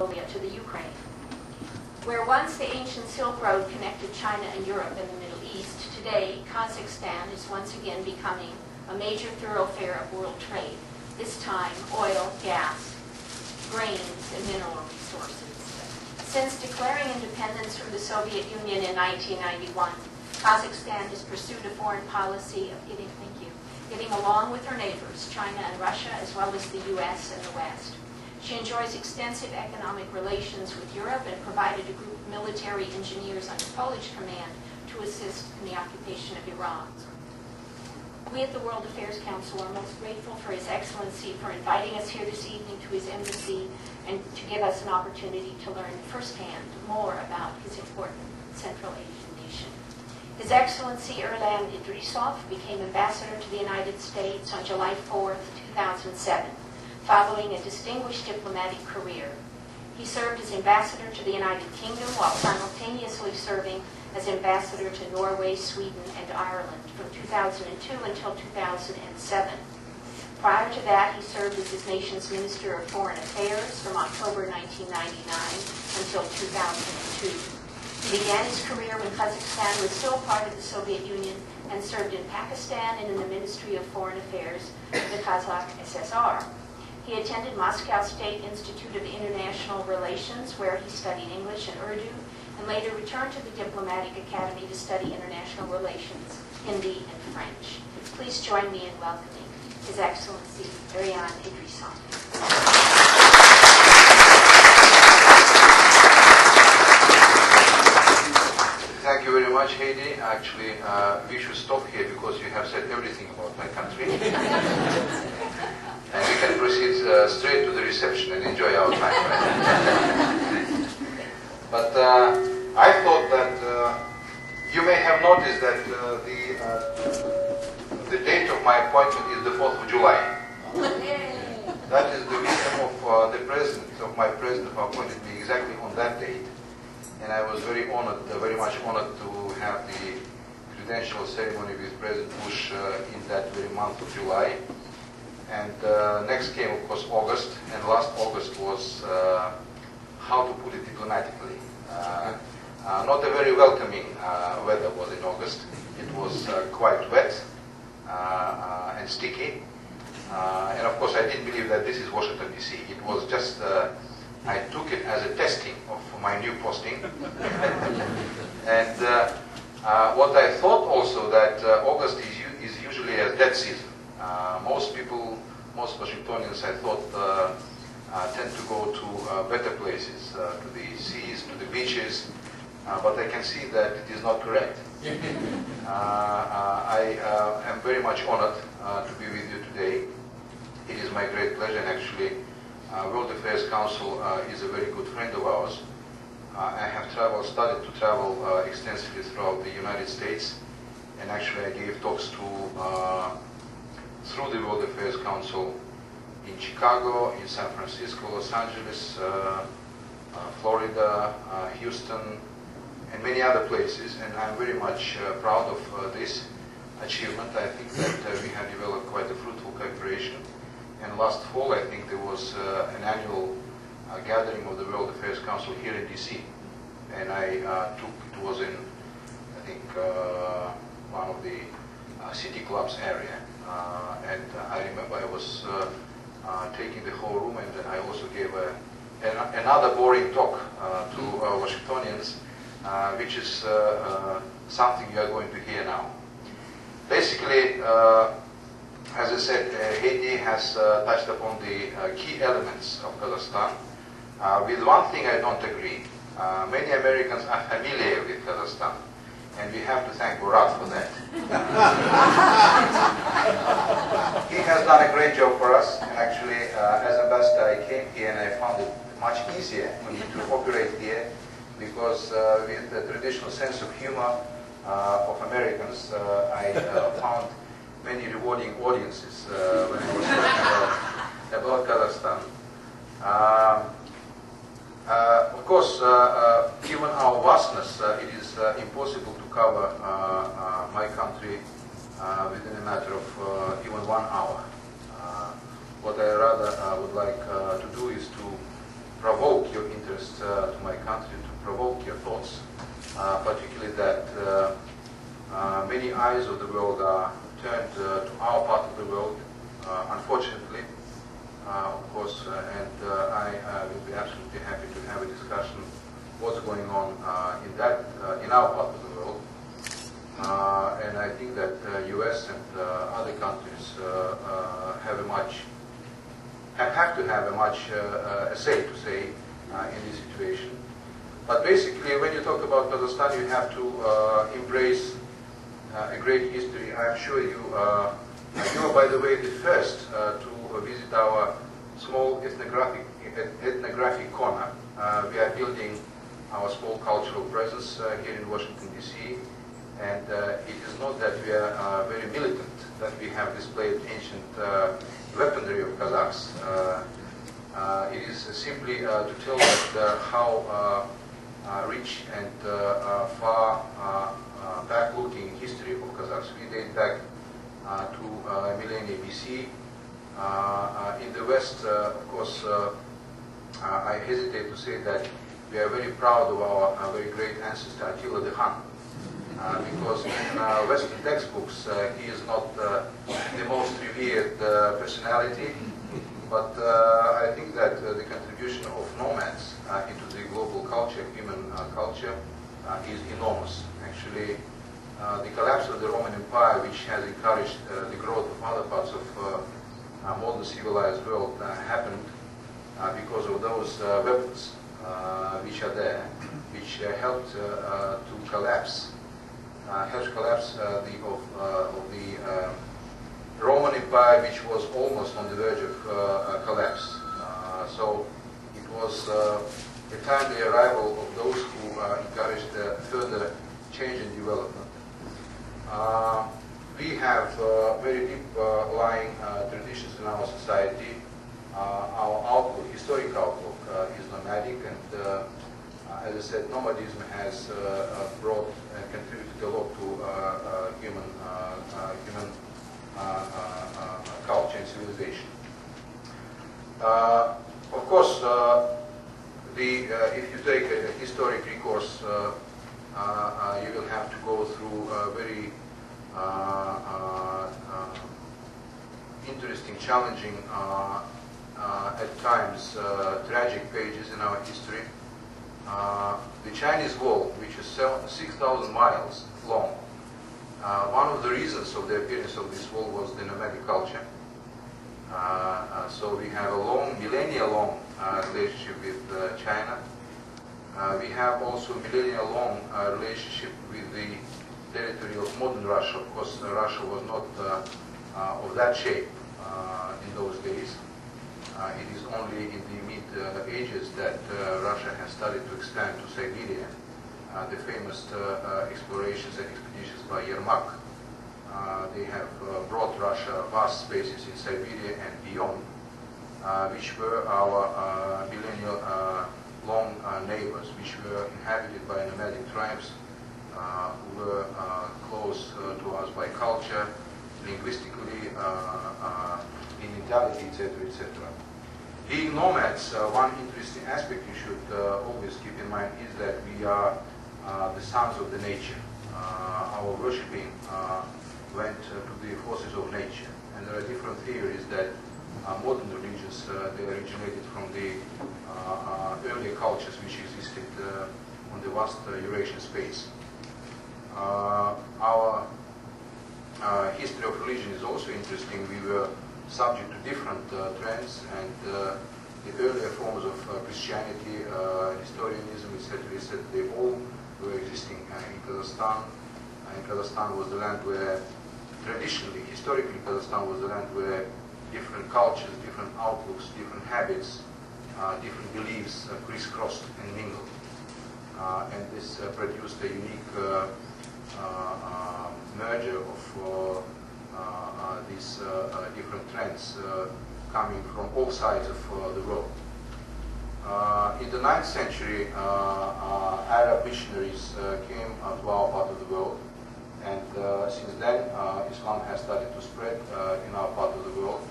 Mongolia to the Ukraine. Where once the ancient Silk Road connected China and Europe and the Middle East, today Kazakhstan is once again becoming a major thoroughfare of world trade, this time oil, gas, grains, and mineral resources. Since declaring independence from the Soviet Union in 1991, Kazakhstan has pursued a foreign policy of getting along with her neighbors, China and Russia, as well as the US and the West. She enjoys extensive economic relations with Europe and provided a group of military engineers under Polish command to assist in the occupation of Iran. We at the World Affairs Council are most grateful for His Excellency for inviting us here this evening to his embassy and to give us an opportunity to learn firsthand more about his important Central Asian nation. His Excellency Erlan Idrissovat became Ambassador to the United States on July 4, 2007, following a distinguished diplomatic career. He served as Ambassador to the United Kingdom while simultaneously serving as Ambassador to Norway, Sweden, and Ireland from 2002 until 2007. Prior to that, he served as his nation's Minister of Foreign Affairs from October 1999 until 2002. He began his career when Kazakhstan was still part of the Soviet Union and served in Pakistan and in the Ministry of Foreign Affairs of the Kazakh SSR. He attended Moscow State Institute of International Relations, where he studied English and Urdu, and later returned to the Diplomatic Academy to study international relations, Hindi and French. Please join me in welcoming His Excellency Erlan Idrissovat. Thank you very much, Heidi. Actually, we should stop here because you have said everything about my country. And we can proceed straight to the reception and enjoy our time, right? But I thought that you may have noticed that the date of my appointment is the 4th of July. That is the wisdom of the President, of my President, who appointed me exactly on that date. And I was very honored, very much honored to have the credential ceremony with President Bush in that very month of July. And next came, of course, August, and last August was, how to put it diplomatically, not a very welcoming weather was in August. It was quite wet and sticky. And of course, I didn't believe that this is Washington, D.C. It was just, I took it as a testing of my new posting. And what I thought also that August is usually a dead season. Most people, most Washingtonians, I thought, tend to go to better places, to the seas, to the beaches, but I can see that it is not correct. I am very much honored to be with you today. It is my great pleasure, and actually, World Affairs Council is a very good friend of ours. I have started to travel extensively throughout the United States, and actually I gave talks through the World Affairs Council in Chicago, in San Francisco, Los Angeles, Florida, Houston, and many other places, and I'm very much proud of this achievement. I think that we have developed quite a fruitful cooperation. And last fall, I think there was an annual gathering of the World Affairs Council here in DC, and it was in, I think, one of the city clubs area. And I remember I was taking the whole room, and I also gave another boring talk to Washingtonians, which is something you are going to hear now. Basically, as I said, Heidi has touched upon the key elements of Kazakhstan. With one thing I don't agree. Many Americans are familiar with Kazakhstan, and we have to thank Borat for that. He has done a great job for us, and actually, as ambassador, I came here and I found it much easier for me to operate here, because with the traditional sense of humor of Americans, I found many rewarding audiences when I was talking about Kazakhstan. Of course, given our vastness, it is impossible to cover my country within a matter of even 1 hour. What I rather would like to do is to provoke your to my country to provoke your thoughts, particularly that many eyes of the world are turned to our part of the world, unfortunately, of course, and I will be absolutely happy to have a discussion what's going on in our part of the world. And I think that US and other countries have to have a much say to say in this situation. But basically, when you talk about Kazakhstan, you have to embrace a great history. I'm sure you are, by the way, the first to visit our small ethnographic corner. We are building our small cultural presence here in Washington, D.C. And it is not that we are very militant, that we have displayed ancient weaponry of Kazakhs. It is simply to tell that how rich and far back-looking history of Kazakhs. We date back to millennia BC. In the West, of course, I hesitate to say that we are very proud of our very great ancestor Attila the Hun. Because in Western textbooks, he is not the most revered personality, but I think that the contribution of nomads into the global culture, human culture, is enormous. Actually, the collapse of the Roman Empire, which has encouraged the growth of other parts of modern civilized world, happened because of those weapons which are there, which helped to collapse the Roman Empire, which was almost on the verge of collapse. So it was a timely arrival of those who encouraged further change and development. We have very deep lying traditions in our society. Our outlook, historic outlook, is nomadic, and as I said, nomadism has brought and contributed a lot to human culture and civilization. Of course, if you take a historic recourse, you will have to go through very interesting, challenging, at times tragic pages in our history. The Chinese Wall, which is 6,000 miles long, one of the reasons of the appearance of this wall was the nomadic culture. So we have a long, millennia-long relationship with China. We have also millennia-long relationship with the territory of modern Russia. Of course, Russia was not of that shape in those days. It is only in the mid-ages that Russia has started to expand to Siberia. The famous explorations and expeditions by Yermak. They have brought Russia vast spaces in Siberia and beyond, which were our millennial-long neighbors, which were inhabited by nomadic tribes who were close to us by culture, linguistically, in mentality, etc., etc. Being nomads, one interesting aspect you should always keep in mind is that we are the sons of the nature. Our worshipping went to the forces of nature. And there are different theories that modern religions, they originated from the earlier cultures which existed on the vast Eurasian space. Our history of religion is also interesting. We were subject to different trends, and the earlier forms of Christianity, historianism, etc., they all were existing in Kazakhstan. And Kazakhstan was the land where, traditionally, historically, Kazakhstan was the land where different cultures, different outlooks, different habits, different beliefs crisscrossed and mingled. And this produced a unique merger of these different trends coming from all sides of the world. In the 9th century, Arab missionaries came to our part of the world, and since then Islam has started to spread in our part of the world.